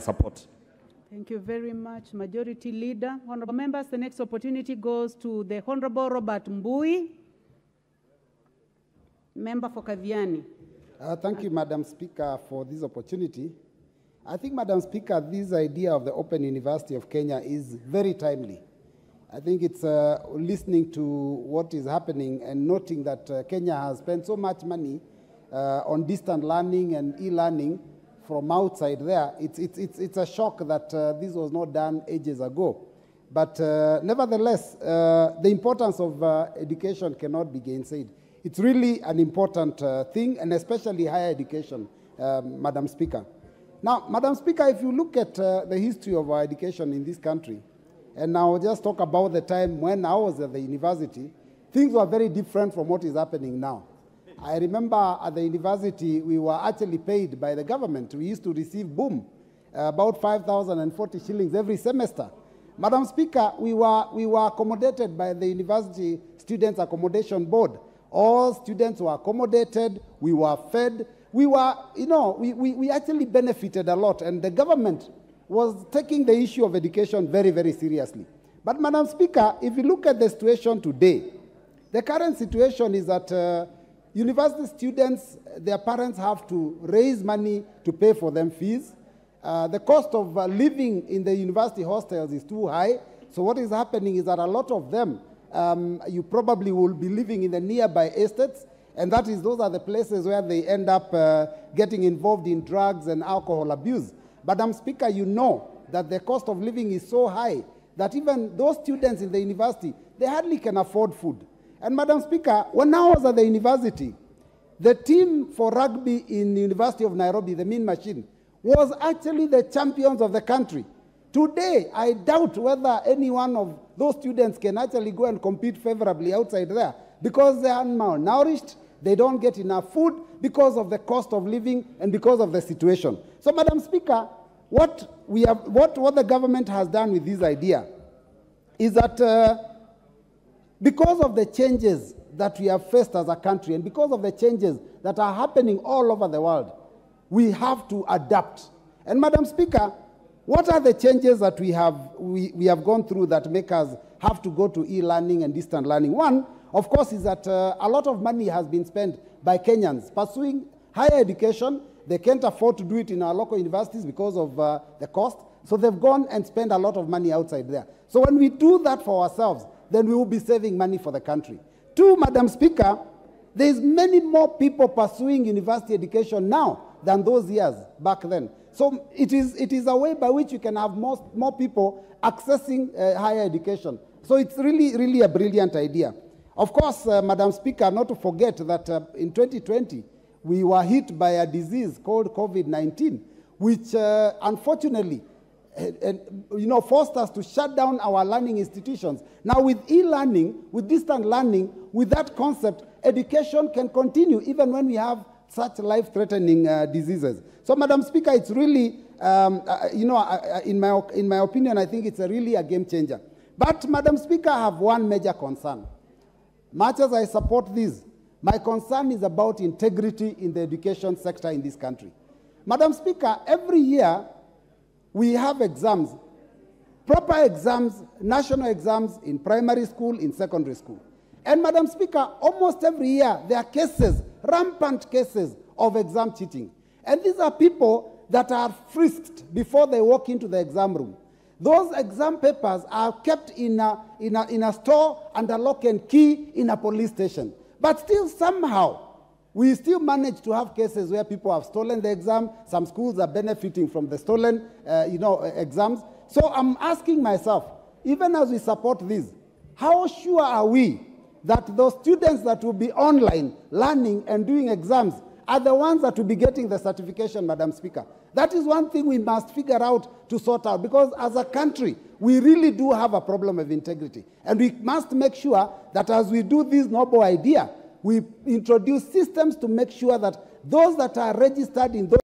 support. Thank you very much, Majority Leader. Honorable members, the next opportunity goes to the Honorable Robert Mbui, member for Kaviani. Thank you, Madam Speaker, for this opportunity. I think, Madam Speaker, this idea of the Open University of Kenya is very timely. I think it's listening to what is happening and noting that Kenya has spent so much money on distant learning and e-learning from outside there. It's a shock that this was not done ages ago. But nevertheless, the importance of education cannot be gainsaid. It's really an important thing, and especially higher education, Madam Speaker. Now, Madam Speaker, if you look at the history of our education in this country, and now just talk about the time when I was at the university, things were very different from what is happening now. I remember at the university, we were actually paid by the government. We used to receive about 5,040 shillings every semester. Madam Speaker, we were accommodated by the University Students Accommodation Board. All students were accommodated, we were fed, we actually benefited a lot, and the government was taking the issue of education very, very seriously. But Madam Speaker, if you look at the situation today, the current situation is that university students, their parents have to raise money to pay for them fees. The cost of living in the university hostels is too high. So what is happening is that a lot of them, you probably will be living in the nearby estates, and those are the places where they end up getting involved in drugs and alcohol abuse. Madam Speaker, you know that the cost of living is so high that even those students in the university, they hardly can afford food. And Madam Speaker, when I was at the university, the team for rugby in the University of Nairobi, the Mean Machine, was actually the champions of the country. Today, I doubt whether any one of those students can actually go and compete favorably outside there because they are malnourished, they don't get enough food because of the cost of living and because of the situation. So, Madam Speaker, what the government has done with this idea is that because of the changes that we have faced as a country and because of the changes that are happening all over the world, we have to adapt. And Madam Speaker, what are the changes that we have gone through that make us have to go to e-learning and distant learning? One, of course, is that a lot of money has been spent by Kenyans pursuing higher education. They can't afford to do it in our local universities because of the cost. So they've gone and spent a lot of money outside there. So when we do that for ourselves, then we will be saving money for the country. Two, Madam Speaker, there's many more people pursuing university education now than those years back then. So it is a way by which you can have more people accessing higher education. So it's really, really a brilliant idea. Of course, Madam Speaker, not to forget that in 2020, we were hit by a disease called COVID-19, which unfortunately forced us to shut down our learning institutions. Now with e-learning, with distant learning, with that concept, education can continue even when we have such life-threatening diseases. So, Madam Speaker, it's really, in my opinion, I think it's really a game changer. But, Madam Speaker, I have one major concern. Much as I support this, my concern is about integrity in the education sector in this country. Madam Speaker, every year we have exams, proper exams, national exams in primary school, in secondary school. And Madam Speaker, almost every year there are cases, rampant cases of exam cheating. And these are people that are frisked before they walk into the exam room. Those exam papers are kept in a store under lock and key in a police station. But still somehow, we still manage to have cases where people have stolen the exam. Some schools are benefiting from the stolen exams. So I'm asking myself, even as we support this, how sure are we that those students that will be online learning and doing exams are the ones that will be getting the certification, Madam Speaker? That is one thing we must figure out to sort out, because as a country, we really do have a problem of integrity. And we must make sure that as we do this noble idea, we introduce systems to make sure that those that are registered in those